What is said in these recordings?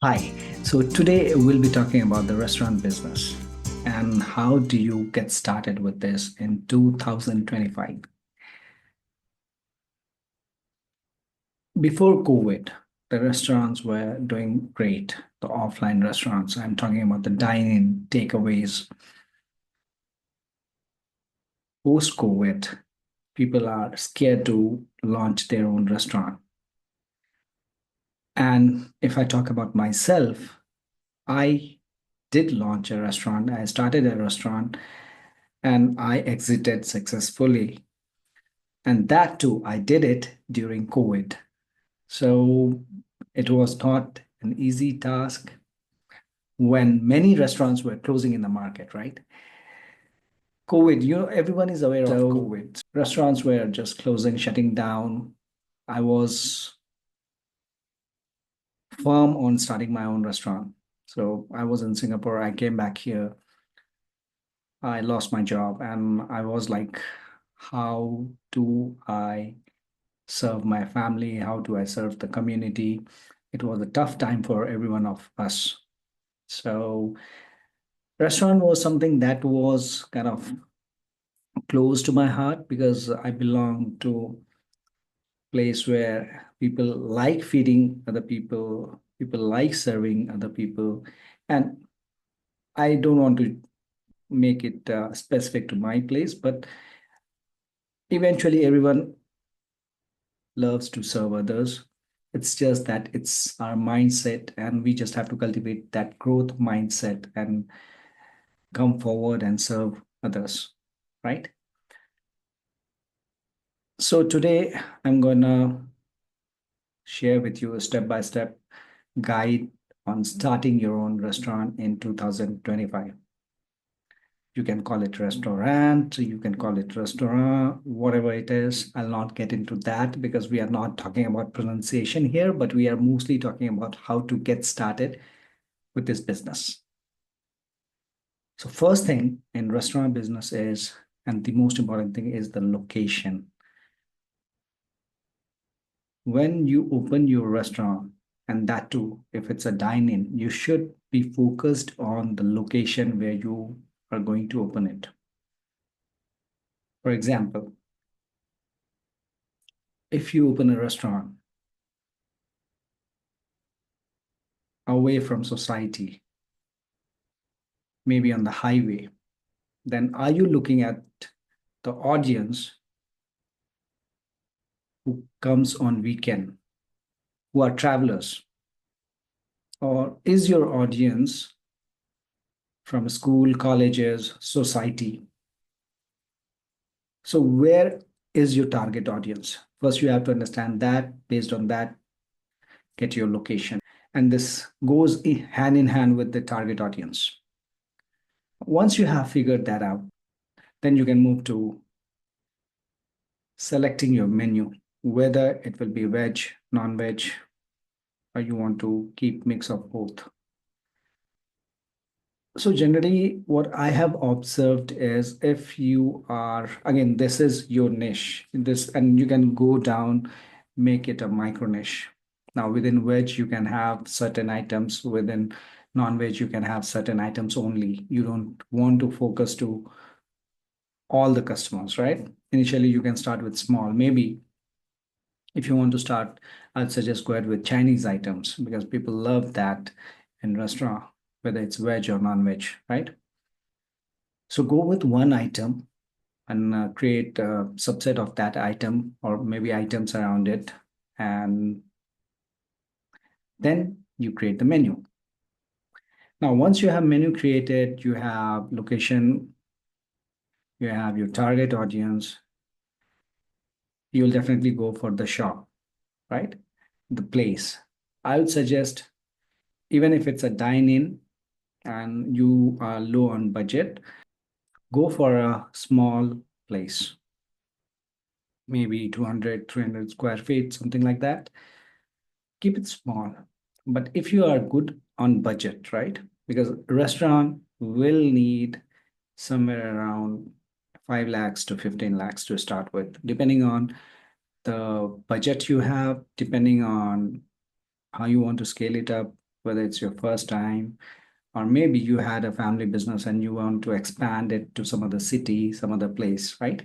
Hi. So today we'll be talking about the restaurant business and how do you get started with this in 2025. Before COVID, the restaurants were doing great. The offline restaurants, I'm talking about the dine-in takeaways. Post-COVID, people are scared to launch their own restaurant. And if I talk about myself, I did launch a restaurant. I started a restaurant and I exited successfully. And that too, I did it during COVID. So it was not an easy task when many restaurants were closing in the market, right? COVID, everyone is aware of COVID. Restaurants were just closing, shutting down. I was firm on starting my own restaurant. So I was in Singapore. I came back here. I lost my job and I was like, how do I serve my family? How do I serve the community? It was a tough time for every one of us. So restaurant was something that was kind of close to my heart because I belong to a place where people like feeding other people like serving other people. And I don't want to make it specific to my place, but eventually everyone loves to serve others. It's just that it's our mindset, and we just have to cultivate that growth mindset and come forward and serve others, right? So today I'm gonna share with you a step-by-step guide on starting your own restaurant in 2025. You can call it restaurant, you can call it restaurant, whatever it is. I'll not get into that because we are not talking about pronunciation here, but we are mostly talking about how to get started with this business. So first thing in restaurant business is, and the most important thing is the location. When you open your restaurant, and that too, if it's a dine-in, you should be focused on the location where you are going to open it. For example, if you open a restaurant away from society, maybe on the highway, then are you looking at the audience who comes on weekend, who are travelers? Or is your audience from school, colleges, society? So where is your target audience? First, you have to understand that. Based on that, get your location. And this goes hand in hand with the target audience. Once you have figured that out, then you can move to selecting your menu, whether it will be veg, non-veg, or you want to keep mix of both. So generally, what I have observed is if you are, again, this is your niche, this, and you can go down, make it a micro niche. Now, within veg, you can have certain items. Within non-veg, you can have certain items only. You don't want to focus to all the customers, right? Initially, you can start with small. Maybe if you want to start, I'd suggest go ahead with Chinese items because people love that in restaurant, whether it's veg or non-veg, right? So go with one item and create a subset of that item or maybe items around it. And then you create the menu. Now, once you have menu created, you have location, you have your target audience, you'll definitely go for the shop, right? The place. I would suggest, even if it's a dine-in and you are low on budget, go for a small place, maybe 200, 300 square feet, something like that. Keep it small. But if you are good on budget, right? Because restaurant will need somewhere around 5 lakhs to 15 lakhs to start with, depending on the budget you have, depending on how you want to scale it up. whether it's your first time, or maybe you had a family business and you want to expand it to some other city, some other place, right?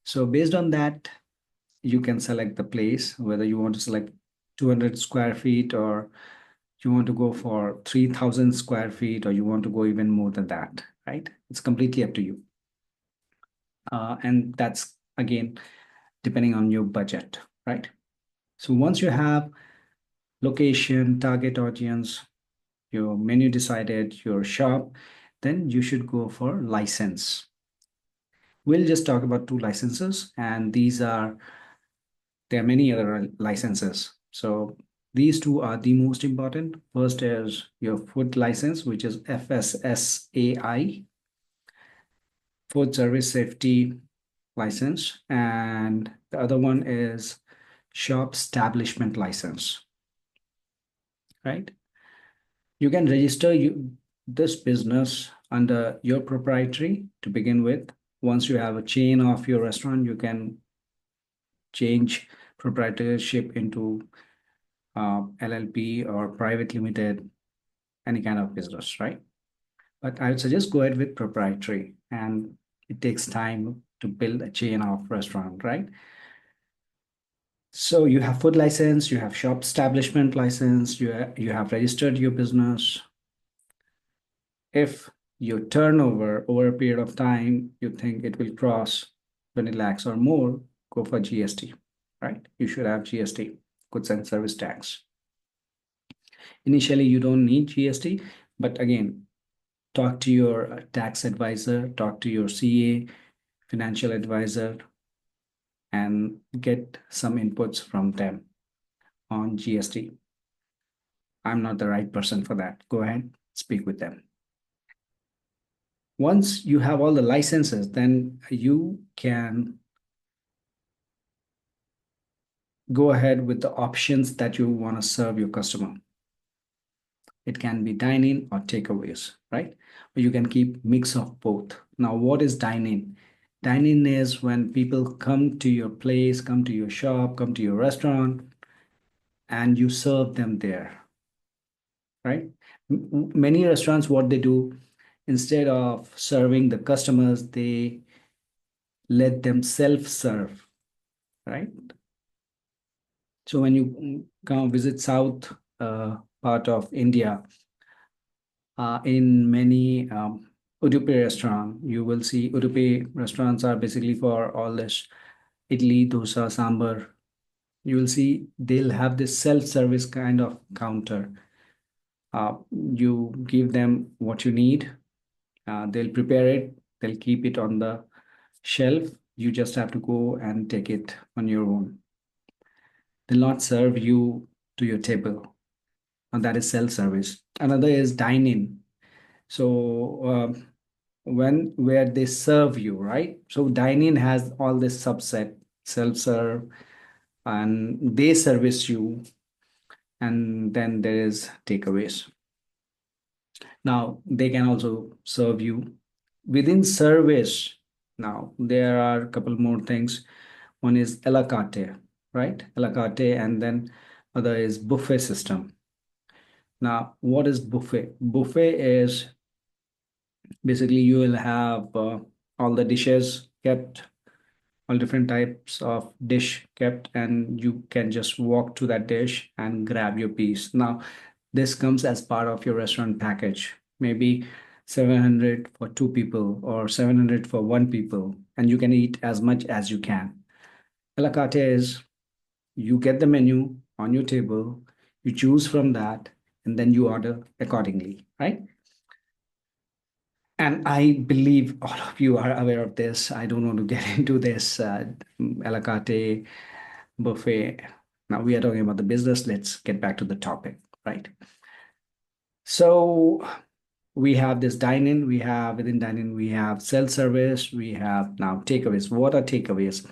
So based on that, you can select the place, whether you want to select 200 square feet, or you want to go for 3,000 square feet, or you want to go even more than that, right? It's completely up to you. And that's again depending on your budget, right? So once you have location, target audience, your menu decided, your shop, then you should go for license. We'll just talk about two licenses, and there are many other licenses. So these two are the most important. First is your food license, which is FSSAI, Food Service Safety License, and the other one is Shop Establishment License, right? You can register this business under your proprietary to begin with. Once you have a chain of your restaurant, you can change proprietorship into LLP or private limited, any kind of business, right? But I would suggest go ahead with proprietary, and it takes time to build a chain of restaurant, right? So you have food license, you have shop establishment license, you have registered your business. If your turnover over a period of time, you think it will cross 20 lakhs or more, go for GST, right? You should have GST, goods and service tax. Initially, you don't need GST, but again, talk to your tax advisor, talk to your CA, financial advisor, and get some inputs from them on GST. I'm not the right person for that. Go ahead, speak with them. Once you have all the licenses, then you can go ahead with the options that you want to serve your customer. It can be dine-in or takeaways, right? Or you can keep mix of both. Now, what is dine-in? Dine-in is when people come to your place, come to your shop, come to your restaurant, and you serve them there, right? Many restaurants, what they do, instead of serving the customers, they let them self-serve, right? So when you come visit south part of India, in many Udupi restaurant, you will see Udupi restaurants are basically for all this idli, dosa, sambar. You will see they'll have this self-service kind of counter. You give them what you need, they'll prepare it, they'll keep it on the shelf. You just have to go and take it on your own. They'll not serve you to your table, and that is self-service. Another is dine-in. So when where they serve you, right? So dine-in has all this subset, self-serve, and they service you, and then there is takeaways. Now they can also serve you within service. Now there are a couple more things. One is a la carte, right? A la carte, and then other is buffet system. Now, what is buffet? Buffet is basically you will have all the dishes kept, all different types of dish kept, and you can just walk to that dish and grab your piece. Now, this comes as part of your restaurant package, maybe 700 for two people or 700 for one people, and you can eat as much as you can. A la carte is you get the menu on your table, you choose from that, and then you order accordingly, right? And I believe all of you are aware of this. I don't want to get into this a la carte buffet. Now we are talking about the business. Let's get back to the topic, right? So we have this dine-in, we have within dine-in, we have self-service, we have now takeaways. What are takeaways?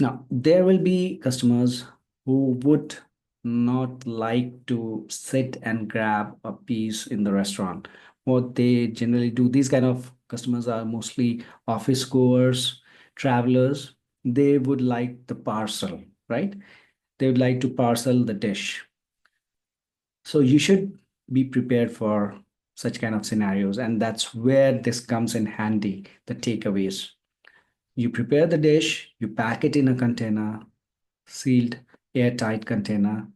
Now, there will be customers who would not like to sit and grab a piece in the restaurant. What they generally do, these kind of customers are mostly office goers, travelers. They would like the parcel, right? They would like to parcel the dish. So you should be prepared for such kind of scenarios. And that's where this comes in handy, the takeaways. You prepare the dish, you pack it in a container, sealed, airtight container,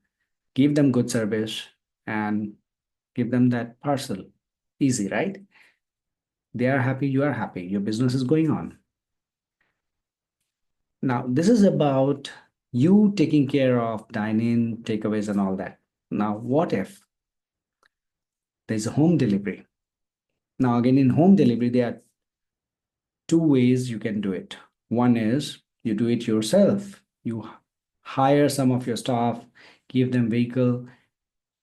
give them good service, and give them that parcel. Easy, right? They are happy, you are happy, your business is going on. Now, this is about you taking care of dine-in, takeaways, and all that. Now, what if there's a home delivery? Now, again, in home delivery, there are two ways you can do it. One is you do it yourself. You hire some of your staff, give them vehicle,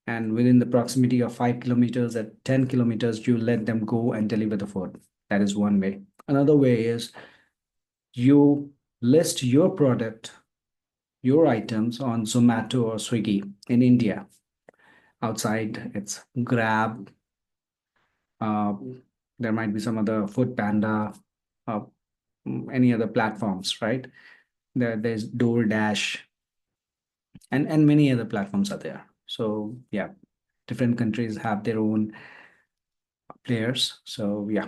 and within the proximity of 5 kilometers at 10 kilometers, you let them go and deliver the food. That is one way. Another way is you list your product, your items on Zomato or Swiggy in India. Outside, it's Grab. Uh, there might be some other Food Panda, uh, any other platforms, right? There's DoorDash, and many other platforms are there. So yeah, different countries have their own players. So yeah,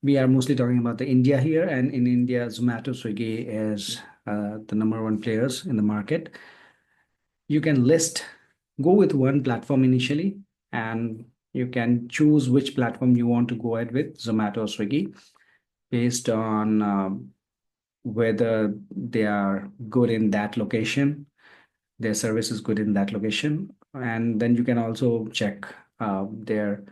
we are mostly talking about the India here, and in India, Zomato, Swiggy is the number one players in the market. You can go with one platform initially, and you can choose which platform you want to go ahead with, Zomato or Swiggy, based on whether they are good in that location, their service is good in that location. And then you can also check their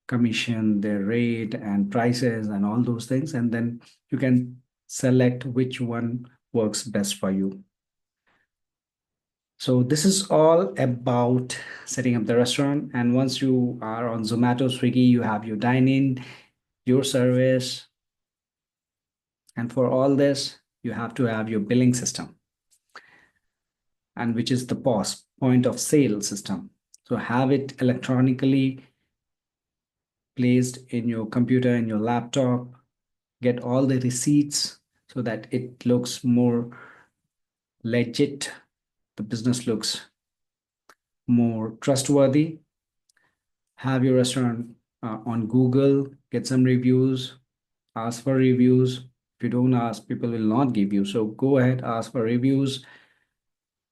commission, their rate, and prices, and all those things. And then you can select which one works best for you. So this is all about setting up the restaurant. And once you are on Zomato, Swiggy, you have your dine-in, your service. And for all this, you have to have your billing system, and which is the POS, point of sale system. So have it electronically placed in your computer, in your laptop, get all the receipts so that it looks more legit. The business looks more trustworthy. Have your restaurant on Google, get some reviews, ask for reviews. If you don't ask, people will not give you. So go ahead, ask for reviews,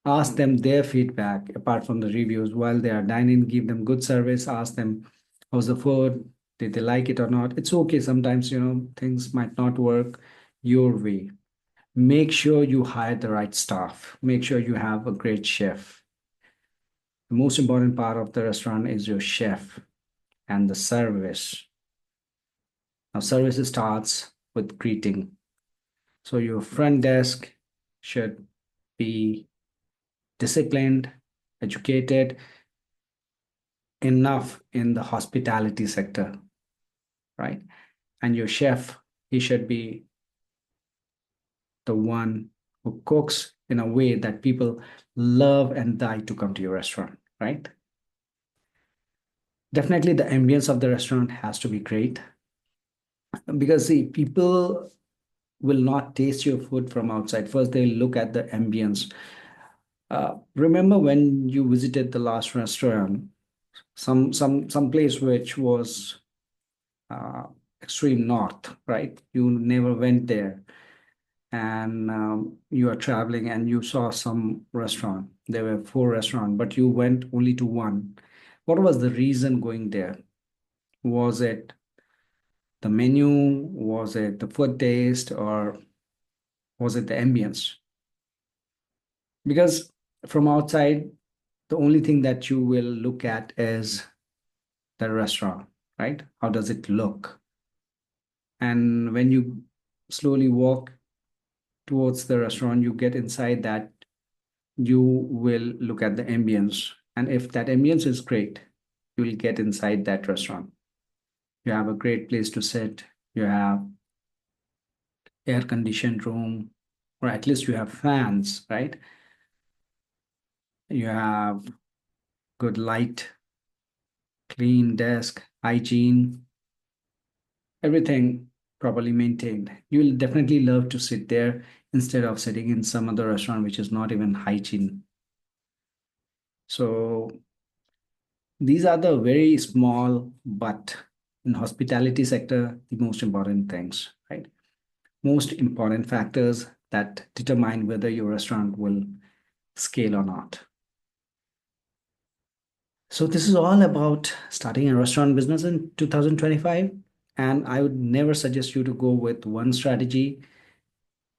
ask them their feedback apart from the reviews while they are dining, give them good service, ask them how's the food, did they like it or not. It's okay. Sometimes, things might not work your way. Make sure you hire the right staff. Make sure you have a great chef. The most important part of the restaurant is your chef and the service. Now, service starts with greeting. So your front desk should be disciplined, educated, enough in the hospitality sector, right? And your chef, he should be the one who cooks in a way that people love and die to come to your restaurant, right? Definitely the ambience of the restaurant has to be great, because see, people will not taste your food from outside. First, they look at the ambience. Remember when you visited the last restaurant, some place which was uh, extreme north, right? You never went there, and you are traveling and you saw some restaurant. There were four restaurants, but you went only to one. What was the reason going there? Was it the menu? Was it the food taste? Or was it the ambience? Because from outside, the only thing that you will look at is the restaurant, right? How does it look? And when you slowly walk towards the restaurant, you get inside that, you will look at the ambience. And if that ambience is great, you will get inside that restaurant. You have a great place to sit, you have air conditioned room, or at least you have fans, right? You have good light, clean desk, hygiene, everything properly maintained. You will definitely love to sit there instead of sitting in some other restaurant which is not even hygiene. So These are the very small, but in hospitality sector, the most important things, right? Most important factors that determine whether your restaurant will scale or not. So this is all about starting a restaurant business in 2025. And I would never suggest you to go with one strategy.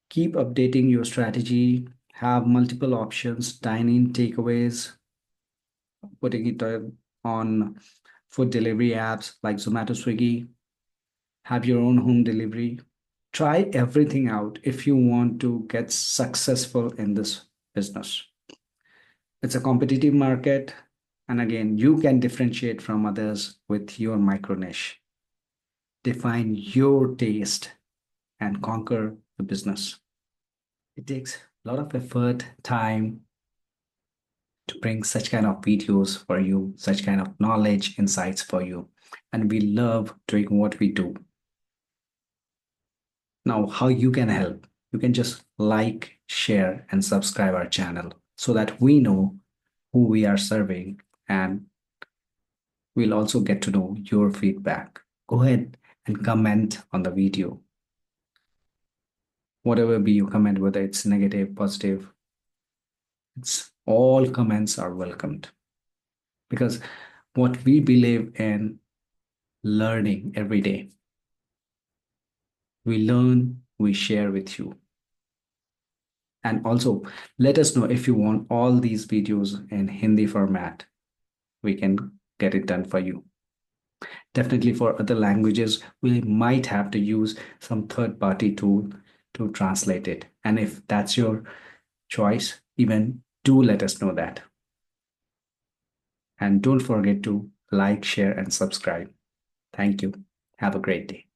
Keep updating your strategy, have multiple options, dine-in takeaways, putting it on food delivery apps like Zomato, Swiggy, have your own home delivery. Try everything out if you want to get successful in this business. It's a competitive market. And again, you can differentiate from others with your micro niche. Define your taste and conquer the business. It takes a lot of effort, time to bring such kind of videos for you, such kind of knowledge, insights for you. And we love doing what we do. Now, how you can help? You can just like, share, and subscribe our channel so that we know who we are serving, and we'll also get to know your feedback. Go ahead and comment on the video. Whatever be your comment, whether it's negative, positive, it's all comments are welcomed because what we believe in learning every day. We learn, we share with you. And also let us know if you want all these videos in Hindi format. We can get it done for you. Definitely for other languages, we might have to use some third-party tool to translate it. And if that's your choice, even do let us know that. And don't forget to like, share, and subscribe. Thank you. Have a great day.